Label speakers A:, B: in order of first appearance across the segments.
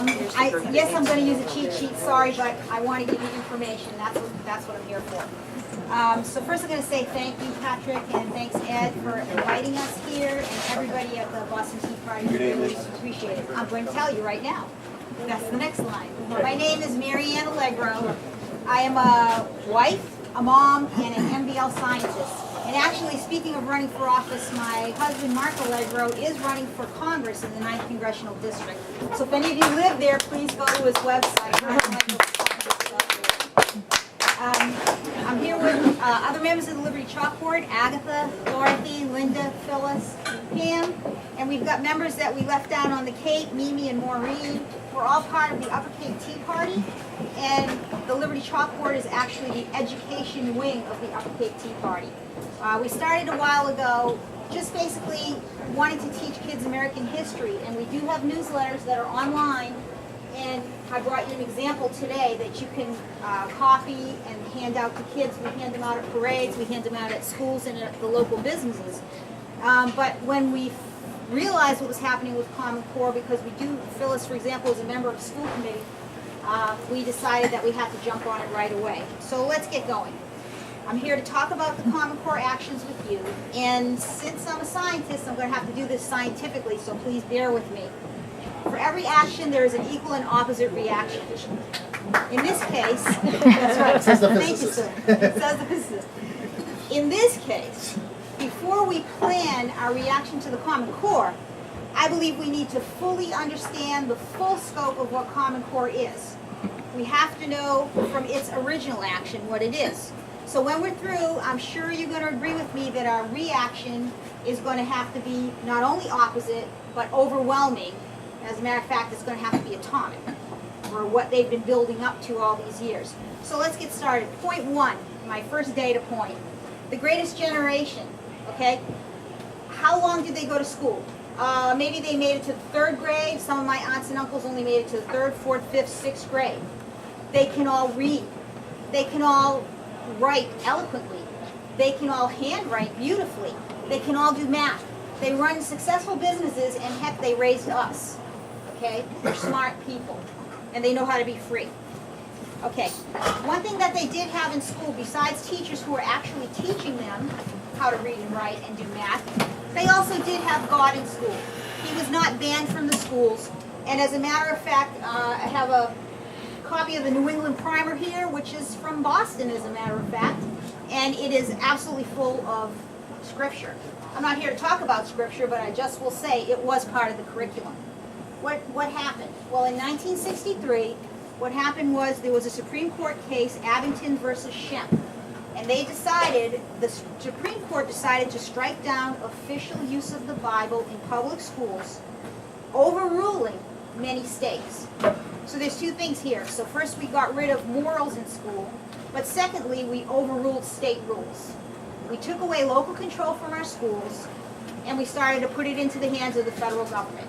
A: Yes, I'm going to use a cheat sheet, sorry, but I want to give you information. That's what I'm here for. So first I'm going to say thank you, Patrick, and thanks, Ed, for inviting us here, and everybody at the Boston Tea Party. We really appreciate it. I'm going to tell you right now. That's the next line. My name is Mary Ann Allegro. I am a wife, a mom, and an MBL scientist. And actually, speaking of running for office, my husband, Mark Allegro, is running for Congress in the 9th Congressional District. So if any of you live there, please go to his website. I'm here with other members of the Liberty Chalkboard, Agatha, Dorothy, Linda, Phyllis, Pam, and we've got members that we left down on the Cape, Mimi and Maureen. We're all part of the Upper Cape Tea Party, and the Liberty Chalkboard is actually the education wing of the Upper Cape Tea Party. We started a while ago just basically wanting to teach kids American history, and we do have newsletters that are online, and I brought you an example today that you can copy and hand out to kids. We hand them out at parades, we hand them out at schools and at the local businesses. But when we realized what was happening with Common Core, because Phyllis, for example, is a member of the school committee, we decided that we had to jump on it right away. So let's get going. I'm here to talk about the Common Core actions with you, and since I'm a scientist, I'm going to have to do this scientifically, so please bear with me. For every action, there is an equal and opposite reaction. In this case, that's right. Thank you, sir. It says the physicist. In this case, before we plan our reaction to the Common Core, I believe we need to fully understand the full scope of what Common Core is. We have to know from its original action what it is. So when we're through, I'm sure you're going to agree with me that our reaction is going to have to be not only opposite, but overwhelming. As a matter of fact, it's going to have to be atomic, or what they've been building up to all these years. So let's get started. Point one, my first data point. The greatest generation, okay? How long did they go to school? Maybe they made it to the 3rd grade. Some of my aunts and uncles only made it to the 3rd, 4th, 5th, 6th grade. They can all read. They can all write eloquently. They can all handwrite beautifully. They can all do math. They run successful businesses, and heck, they raised us. Okay? They're smart people, and they know how to be free. Okay, one thing that they did have in school, besides teachers who were actually teaching them how to read and write and do math, they also did have God in school. He was not banned from the schools, and as a matter of fact, I have a copy of the New England Primer here, which is from Boston, as a matter of fact, and it is absolutely full of scripture. I'm not here to talk about scripture, but I just will say it was part of the curriculum. What happened? Well, in 1963, what happened was there was a Supreme Court case, Abington versus Shem, and the Supreme Court decided to strike down official use of the Bible in public schools, overruling many states. So there's two things here. So first, we got rid of morals in school, but secondly, we overruled state rules. We took away local control from our schools, and we started to put it into the hands of the federal government.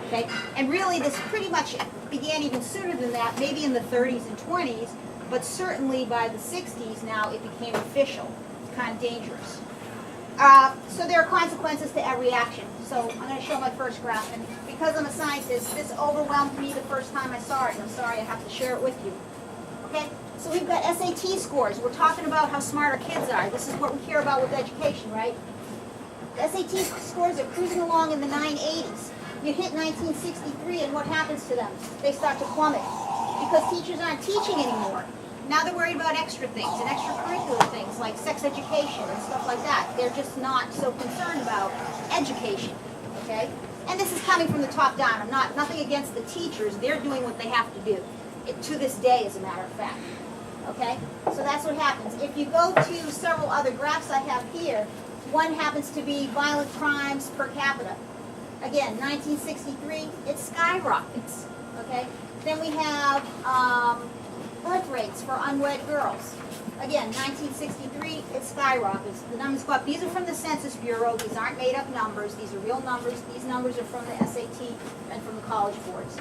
A: Okay? And really, this pretty much began even sooner than that, maybe in the 30s and 20s, but certainly by the 60s now it became official. It's kind of dangerous. So there are consequences to every action. So I'm going to show my first graph, and because I'm a scientist, this overwhelmed me the first time I saw it, and I'm sorry I have to share it with you. Okay? So we've got SAT scores. We're talking about how smart our kids are. This is what we care about with education, right? The SAT scores are cruising along in the 980s. You hit 1963, and what happens to them? They start to plummet because teachers aren't teaching anymore. Now they're worried about extra things and extracurricular things like sex education and stuff like that. They're just not so concerned about education, okay? And this is coming from the top down. I'm nothing against the teachers. They're doing what they have to do, to this day, as a matter of fact, okay? So that's what happens. If you go to several other graphs I have here, one happens to be violent crimes per capita. Again, 1963, it skyrockets, okay? Then we have birth rates for unwed girls. Again, 1963, it skyrockets. The numbers go up. These are from the Census Bureau. These aren't made up numbers. These are real numbers. These numbers are from the SAT and from the college boards.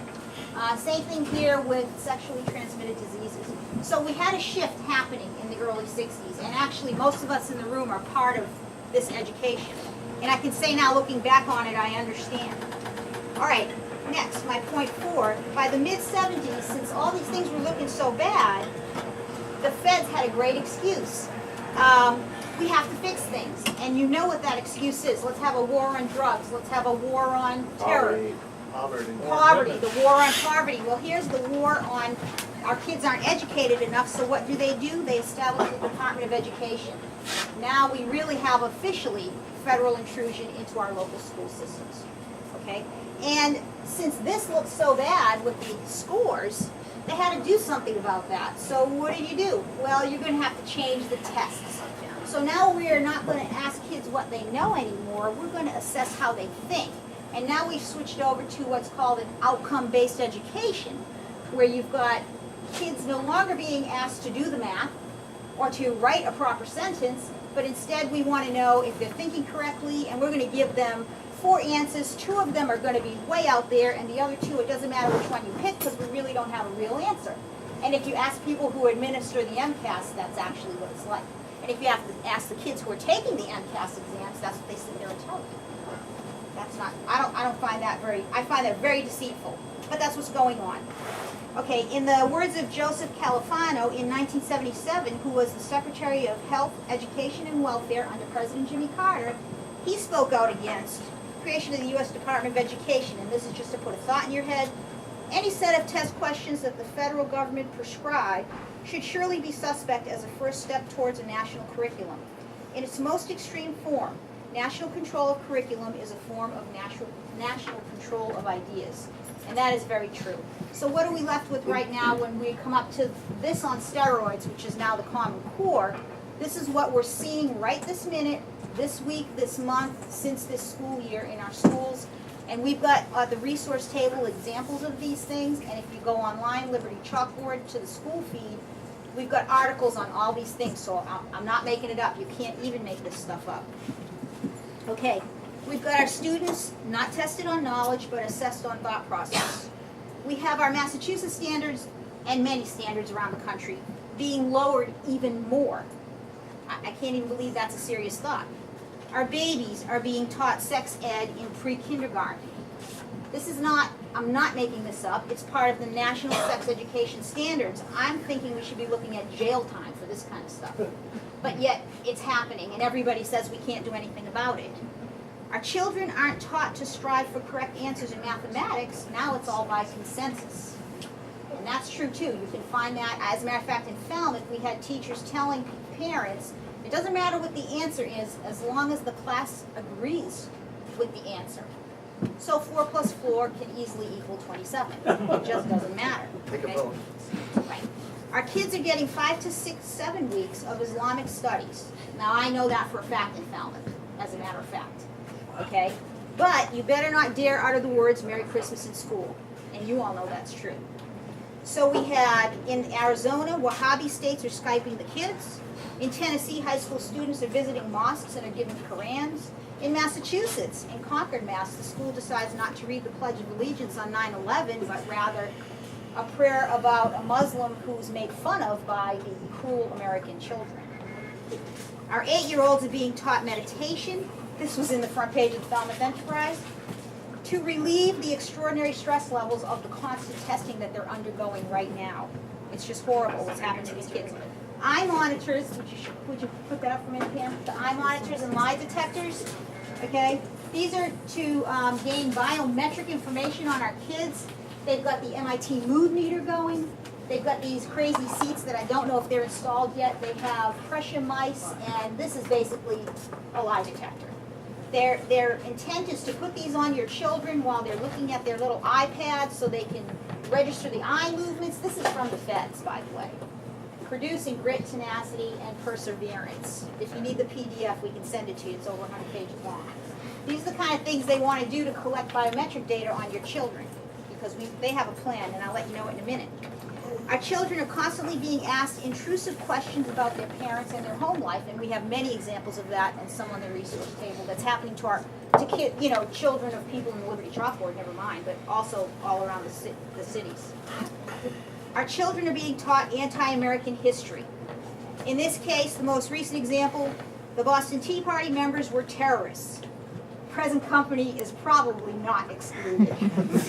A: Same thing here with sexually transmitted diseases. So we had a shift happening in the early 60s, and actually most of us in the room are part of this education. And I can say now, looking back on it, I understand. All right, Next, my point 4, by the mid-70s, since all these things were looking so bad, the feds had a great excuse. We have to fix things. And you know what that excuse is. Let's have a war on drugs. Let's have a war on terror. Poverty, the war on poverty. Well, here's the war on our kids aren't educated enough, so what do? They establish the Department of Education. Now we really have officially federal intrusion into our local school systems. Okay? And since this looks so bad with the scores, they had to do something about that. So what do? Well, you're going to have to change the tests. So now we are not going to ask kids what they know anymore. We're going to assess how they think. And now we've switched over to what's called an outcome-based education, where you've got kids no longer being asked to do the math or to write a proper sentence, but instead we want to know if they're thinking correctly, and we're going to give them 4 answers. 2 of them are going to be way out there, and the other 2, it doesn't matter which one you pick because we really don't have a real answer. And if you ask people who administer the MCAS, that's actually what it's like. And if you have to ask the kids who are taking the MCAS exams, that's what they sit there and tell you. That's not, I don't find that I find that very deceitful. But that's what's going on. Okay, in the words of Joseph Califano in 1977, who was the Secretary of Health, Education, and Welfare under President Jimmy Carter, he spoke out against creation of the U.S. Department of Education, and this is just to put a thought in your head. Any set of test questions that the federal government prescribe should surely be suspect as a first step towards a national curriculum. In its most extreme form, national control of curriculum is a form of national control of ideas. And that is very true. So what are we left with right now when we come up to this on steroids, which is now the Common Core? This is what we're seeing right this minute, this week, this month, since this school year in our schools. And we've got the resource table examples of these things. And if you go online, Liberty Chalkboard, to the school feed, we've got articles on all these things. So I'm not making it up. You can't even make this stuff up. Okay, we've got our students not tested on knowledge, but assessed on thought process. We have our Massachusetts standards and many standards around the country being lowered even more. I can't even believe that's a serious thought. Our babies are being taught sex ed in pre-kindergarten. This is not, I'm not making this up, it's part of the National Sex Education Standards. I'm thinking we should be looking at jail time for this kind of stuff. But yet, it's happening, and everybody says we can't do anything about it. Our children aren't taught to strive for correct answers in mathematics. Now it's all by consensus. And that's true, too. You can find that. As a matter of fact, in Falmouth, we had teachers telling parents, it doesn't matter what the answer is, as long as the class agrees with the answer. So 4 plus 4 can easily equal 27. It just doesn't matter.
B: Take a vote.
A: Right. Our kids are getting 5 to 6, 7 weeks of Islamic studies. Now, I know that for a fact in Falmouth, as a matter of fact. Okay? But you better not dare utter the words Merry Christmas in school. And you all know that's true. So we had, in Arizona, Wahhabi states are Skyping the kids. In Tennessee, high school students are visiting mosques and are given Qurans. In Massachusetts, in Concord, Mass., the school decides not to read the Pledge of Allegiance on 9/11, but rather a prayer about a Muslim who's made fun of by the cruel American children. Our 8-year-olds are being taught meditation. This was in the front page of the Falmouth Enterprise. To relieve the extraordinary stress levels of the constant testing that they're undergoing right now. It's just horrible what's happening to these kids. Eye monitors, would you put that up for a minute, Pam? The eye monitors and lie detectors, okay? These are to gain biometric information on our kids. They've got the MIT mood meter going. They've got these crazy seats that I don't know if they're installed yet. They have pressure mice, and this is basically a lie detector. Their intent is to put these on your children while they're looking at their little iPads so they can register the eye movements. This is from the feds, by the way. Producing grit, tenacity, and perseverance. If you need the PDF, we can send it to you. It's over 100 pages long. These are the kind of things they want to do to collect biometric data on your children, because they have a plan, and I'll let you know in a minute. Our children are constantly being asked intrusive questions about their parents and their home life, and we have many examples of that and some on the resource table that's happening to children of people in the Liberty Chalkboard, never mind, but also all around the cities. Our children are being taught anti-American history. In this case, the most recent example, the Boston Tea Party members were terrorists. present company is probably not excluded.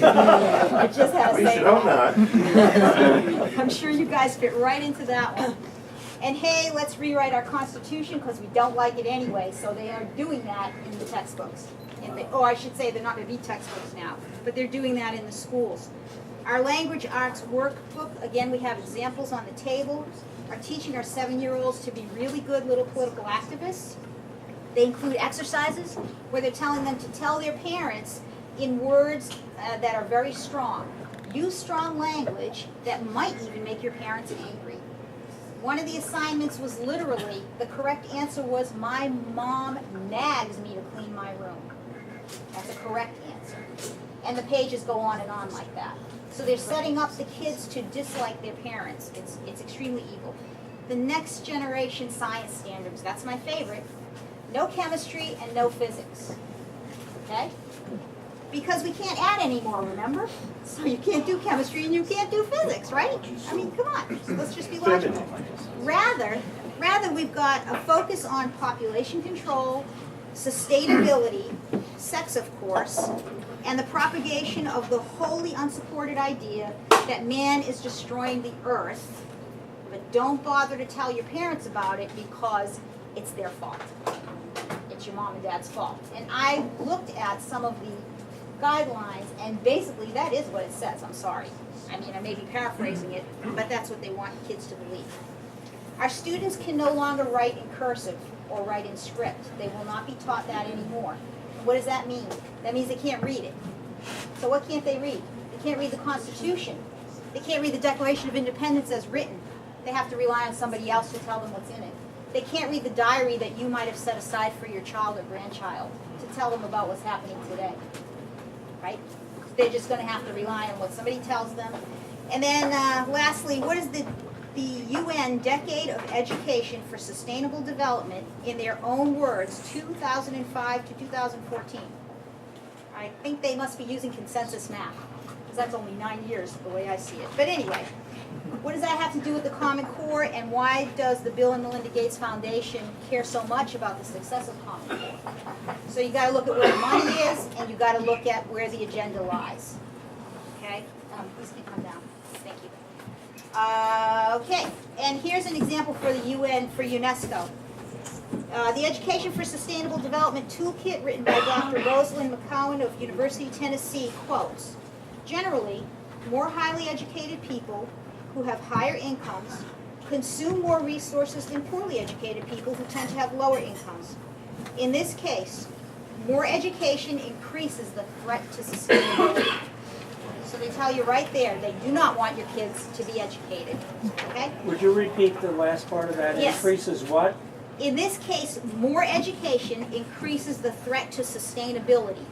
A: I just had to
B: We
A: say
B: should hope
A: that.
B: not.
A: I'm sure you guys fit right into that one. And hey, let's rewrite our Constitution because we don't like it anyway, so they are doing that in the textbooks. Oh, I should say they're not going to be textbooks now, but they're doing that in the schools. Our language arts workbook, again, we have examples on the table, are teaching our 7-year-olds to be really good little political activists. They include exercises where they're telling them to tell their parents in words that are very strong. Use strong language that might even make your parents angry. One of the assignments was literally, the correct answer was, my mom nags me to clean my room. That's a correct answer. And the pages go on and on like that. So they're setting up the kids to dislike their parents. It's extremely evil. The next generation science standards, that's my favorite. No chemistry and no physics. Okay? Because we can't add any more, remember? So you can't do chemistry and you can't do physics, right? I mean, come on. Let's just be logical. Rather we've got a focus on population control, sustainability, sex of course, and the propagation of the wholly unsupported idea that man is destroying the earth, but don't bother to tell your parents about it because it's their fault. It's your mom and dad's fault. And I looked at some of the guidelines, and basically that is what it says. I'm sorry. I mean, I may be paraphrasing it, but that's what they want kids to believe. Our students can no longer write in cursive or write in script. They will not be taught that anymore. What does that mean? That means they can't read it. So what can't they read? They can't read the Constitution. They can't read the Declaration of Independence as written. They have to rely on somebody else to tell them what's in it. They can't read the diary that you might have set aside for your child or grandchild to tell them about what's happening today. Right? They're just going to have to rely on what somebody tells them. And then lastly, what is the UN Decade of Education for Sustainable Development, in their own words, 2005 to 2014? I think they must be using consensus math, because that's only 9 years the way I see it. But anyway, what does that have to do with the Common Core, and why does the Bill and Melinda Gates Foundation care so much about the success of Common Core? So you got to look at where the money is, and you got to look at where the agenda lies. Okay? Please can come down. Thank you. Okay, and here's an example for the UN, for UNESCO. The Education for Sustainable Development Toolkit, written by Dr. Rosalind McCowan of University of Tennessee, quotes, generally, more highly educated people who have higher incomes consume more resources than poorly educated people who tend to have lower incomes. In this case, more education increases the threat to sustainability. So they tell you right there, they do not want your kids to be educated. Okay?
C: Would you repeat the last part of that?
A: Yes.
C: Increases what?
A: In this case, more education increases the threat to sustainability.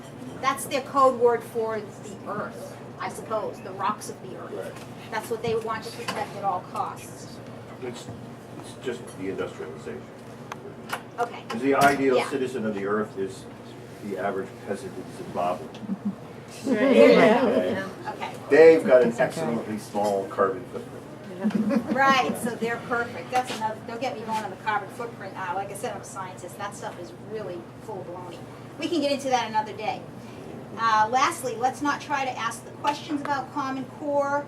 A: That's their code word for the earth, I suppose, the rocks of the earth. That's what they want to protect at all costs.
B: It's just the industrialization.
A: Okay.
B: Because the ideal
A: Yeah.
B: citizen of the earth is the average peasant in Zimbabwe.
A: Okay.
B: They've got an excellently small carbon footprint.
A: Right, so they're perfect. That's another, don't get me going on the carbon footprint. Like I said, I'm a scientist. That stuff is really full of baloney. We can get into that another day. Lastly, let's not try to ask the questions about Common Core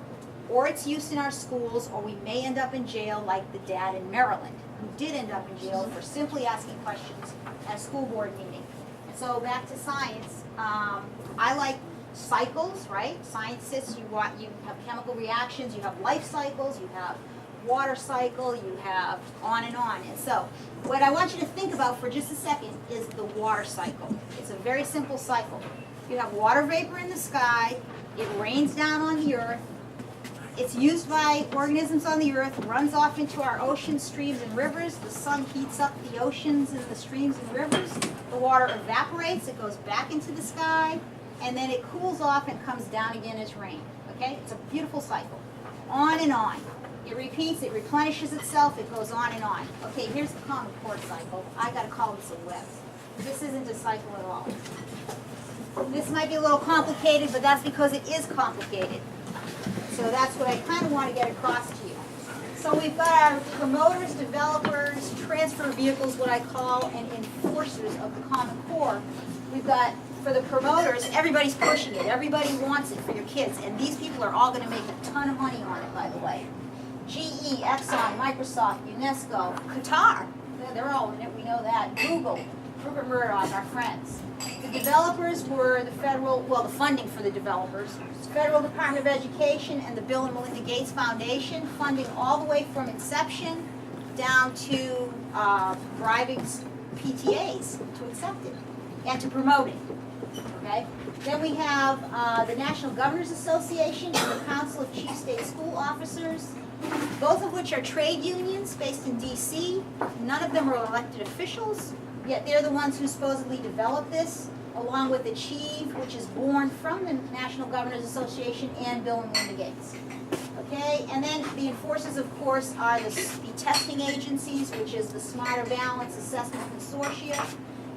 A: or its use in our schools, or we may end up in jail like the dad in Maryland, who did end up in jail for simply asking questions at a school board meeting. And so back to science. I like cycles, right? Scientists, you have chemical reactions, you have life cycles, you have water cycle, you have on and on. And so what I want you to think about for just a second is the water cycle. It's a very simple cycle. You have water vapor in the sky, it rains down on the earth, it's used by organisms on the earth, runs off into our oceans, streams, and rivers. The sun heats up the oceans and the streams and rivers. The water evaporates, it goes back into the sky, and then it cools off and comes down again as rain. Okay? It's a beautiful cycle. On and on. It repeats, it replenishes itself, it goes on and on. Okay, here's the Common Core cycle. I gotta call this a web. This isn't a cycle at all. This might be a little complicated, but that's because it is complicated. So that's what I kind of want to get across to you. So we've got our promoters, developers, transfer transfer vehicles, what I call, and enforcers of the Common Core. We've got, for the promoters, everybody's pushing it. Everybody wants it for your kids. And these people are all going to make a ton of money on it, by the way. GE, Exxon, Microsoft, UNESCO, Qatar. They're all in it, we know that. Google, Rupert Murdoch, our friends. The developers were the federal, well, the funding for the developers, Federal Department of Education and the Bill and Melinda Gates Foundation, funding all the way from inception down to bribing PTAs to accept it and to promote it. Okay? Then we have the National Governors Association and the Council of Chief State School Officers, both of which are trade unions based in D.C. None of them are elected officials, yet they're the ones who supposedly developed this, along with Achieve, which is born from the National Governors Association and Bill and Melinda Gates. Okay, and then the enforcers, of course, are the testing agencies, which is the Smarter Balance Assessment Consortia,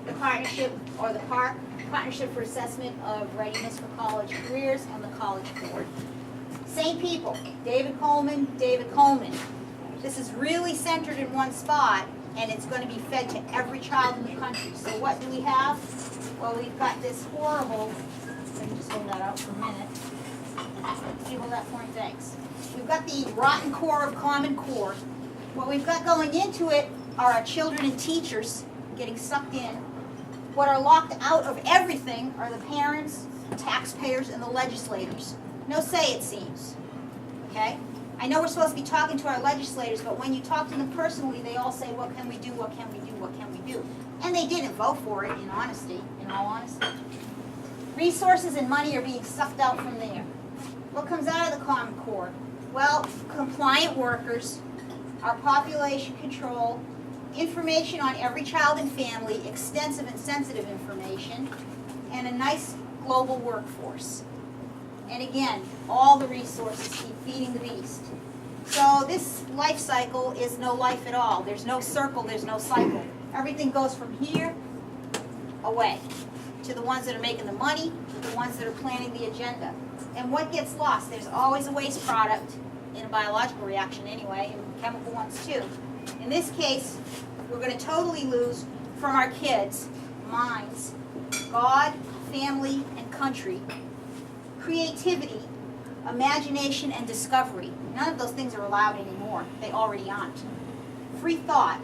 A: the Partnership, or the PARC, Partnership for Assessment of Readiness for College Careers, and the College Board. Same people, David Coleman. This is really centered in one spot, and it's going to be fed to every child in the country. So what do we have? Well, we've got this horrible, let me just hold that out for a minute. You hold that for me, thanks. We've got the rotten core of Common Core. What we've got going into it are our children and teachers getting sucked in. What are locked out of everything are the parents, taxpayers, and the legislators. No say, it seems. Okay? I know we're supposed to be talking to our legislators, but when you talk to them personally, they all say, what can we do, what can we do, what can we do? And they didn't vote for it, in all honesty. Resources and money are being sucked out from there. What comes out of the Common Core? Well, compliant workers, our population control, information on every child and family, extensive and sensitive information, and a nice global workforce. And again, all the resources keep feeding the beast. So this life cycle is no life at all. There's no circle, there's no cycle. Everything goes from here away to the ones that are making the money, to the ones that are planning the agenda. And what gets lost? There's always a waste product in a biological reaction anyway, and chemical ones too. In this case, we're going to totally lose from our kids' minds God, family, and country, creativity, imagination, and discovery. None of those things are allowed anymore. They already aren't. Free thought,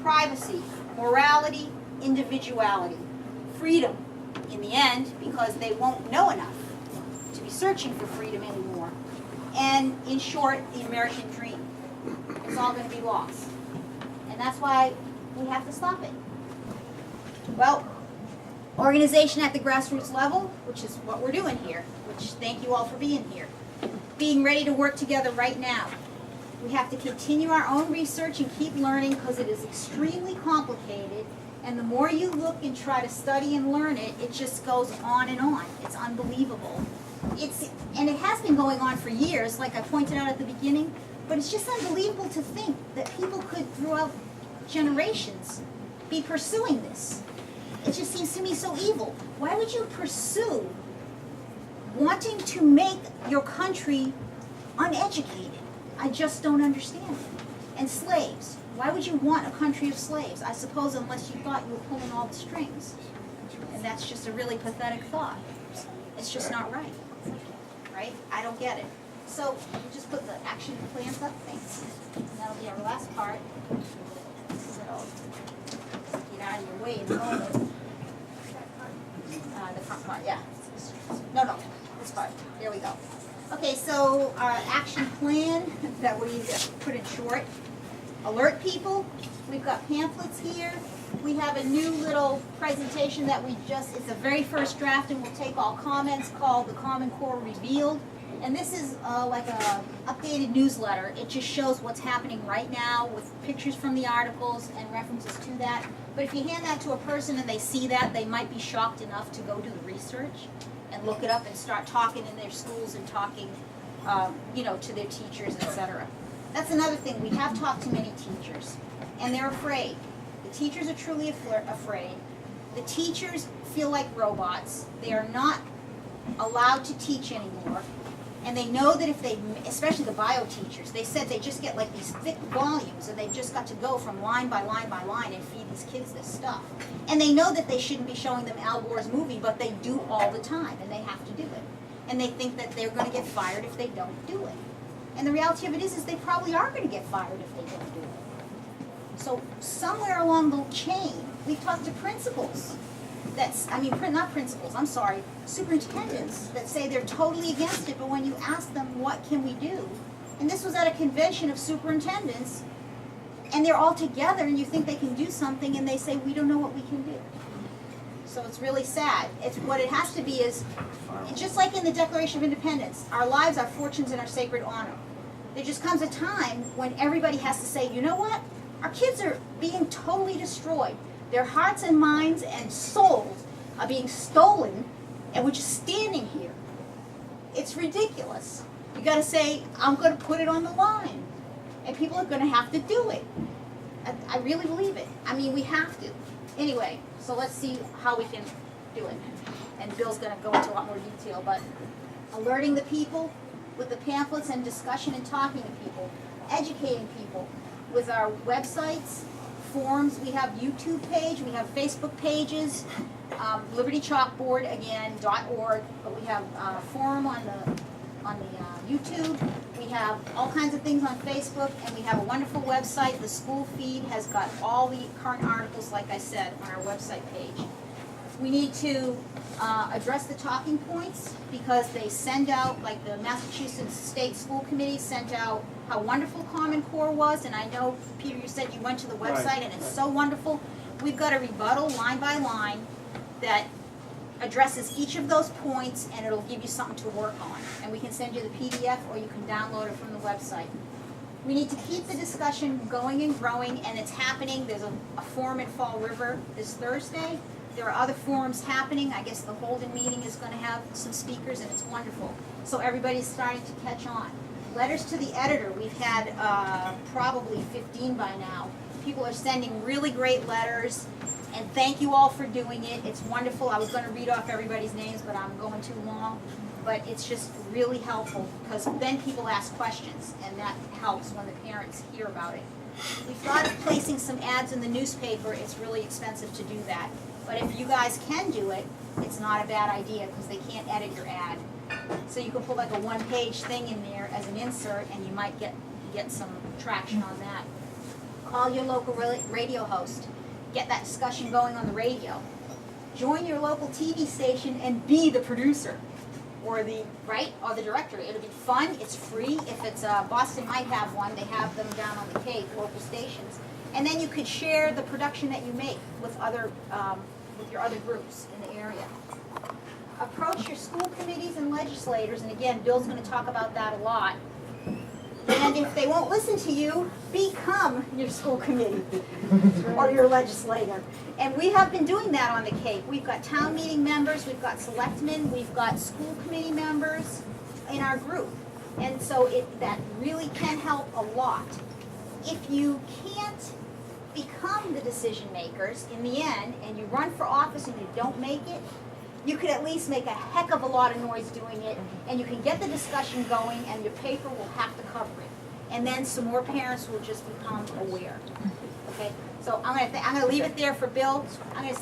A: privacy, morality, individuality, freedom, in the end, because they won't know enough to be searching for freedom anymore. And, in short, the American dream. It's all going to be lost. And that's why we have to stop it. Well, organization at the grassroots level, which is what we're doing here, which thank you all for being here. Being ready to work together right now. We have to continue our own research and keep learning because it is extremely complicated, and the more you look and try to study and learn it, it just goes on and on. It's unbelievable. And it has been going on for years, like I pointed out at the beginning, but it's just unbelievable to think that people could, throughout generations, be pursuing this. It just seems to me so evil. Why would you pursue wanting to make your country uneducated? I just don't understand it. And slaves. Why would you want a country of slaves? I suppose unless you thought you were pulling all the strings. And that's just a really pathetic thought. It's just not right. Right? I don't get it. So we'll just put the action plans up. Thanks. And that'll be our last part. So get out of your way in a moment. The front part, yeah. No, this part. There we go. Okay, so our action plan that we put in short. Alert people. We've got pamphlets here. We have a new little presentation that it's the very first draft, and we'll take all comments, called the Common Core Revealed. And this is like a updated newsletter. It just shows what's happening right now with pictures from the articles and references to that. But if you hand that to a person and they see that, they might be shocked enough to go do the research and look it up and start talking in their schools and talking, to their teachers, etc. That's another thing. We have talked to many teachers, and they're afraid. The teachers are truly afraid. The teachers feel like robots. They are not allowed to teach anymore. And they know that if they, especially the bio teachers, they said they just get like these thick volumes and they've just got to go from line by line by line and feed these kids this stuff. And they know that they shouldn't be showing them Al Gore's movie, but they do all the time and they have to do it. And they think that they're gonna get fired if they don't do it. And the reality of it is they probably are gonna get fired if they don't do it. So somewhere along the chain, we've talked to principals not principals, I'm sorry, superintendents that say they're totally against it, but when you ask them, what can we do? And this was at a convention of superintendents, and they're all together, and you think they can do something, and they say, we don't know what we can do. So it's really sad. It's what it has to be is, just like in the Declaration of Independence, our lives, our fortunes, and our sacred honor. There just comes a time when everybody has to say, you know what? Our kids are being totally destroyed. Their hearts and minds and souls are being stolen, and we're just standing here. It's ridiculous. You got to say, I'm going to put it on the line, and people are going to have to do it. I really believe it. I mean, we have to. Anyway, so let's see how we can do it. And Bill's going to go into a lot more detail, but alerting the people with the pamphlets and discussion and talking to people, educating people with our websites, forums. We have YouTube page, we have Facebook pages, Liberty Chalkboard again .org, but we have a forum on the YouTube. We have all kinds of things on Facebook, and we have a wonderful website. The school feed has got all the current articles, like I said, on our website page. We need to address the talking points because they send out, like the Massachusetts State School Committee sent out how wonderful Common Core was, and I know, Peter, you said you went to the website and it's so wonderful. We've got a rebuttal line by line that addresses each of those points, and it'll give you something to work on. And we can send you the PDF or you can download it from the website. We need to keep the discussion going and growing, and it's happening. There's a forum in Fall River this Thursday. There are other forums happening. I guess the Holden meeting is going to have some speakers, and it's wonderful. So everybody's starting to catch on. Letters to the editor, we've had probably 15 by now. People are sending really great letters, and thank you all for doing it. It's wonderful. I was going to read off everybody's names, but I'm going too long. But it's just really helpful because then people ask questions, and that helps when the parents hear about it. We've thought of placing some ads in the newspaper. It's really expensive to do that. But if you guys can do it, it's not a bad idea because they can't edit your ad. So you can put like a one-page thing in there as an insert, and you might get some traction on that. Call your local radio host. Get that discussion going on the radio. Join your local TV station and be the producer or the director. It'll be fun. It's free. If it's Boston might have one. They have them down on the Cape, local stations. And then you could share the production that you make with your other groups in the area. Approach your school committees and legislators, and again, Bill's going to talk about that a lot. And if they won't listen to you, become your school committee or your legislator. And we have been doing that on the Cape. We've got town meeting members, we've got selectmen, we've got school committee members in our group. And so that really can help a lot. If you can't become the decision makers in the end, and you run for office and you don't make it, you could at least make a heck of a lot of noise doing it, and you can get the discussion going, and your paper will have to cover it. And then some more parents will just become aware. Okay, so I'm gonna leave it there for Bill. I'm gonna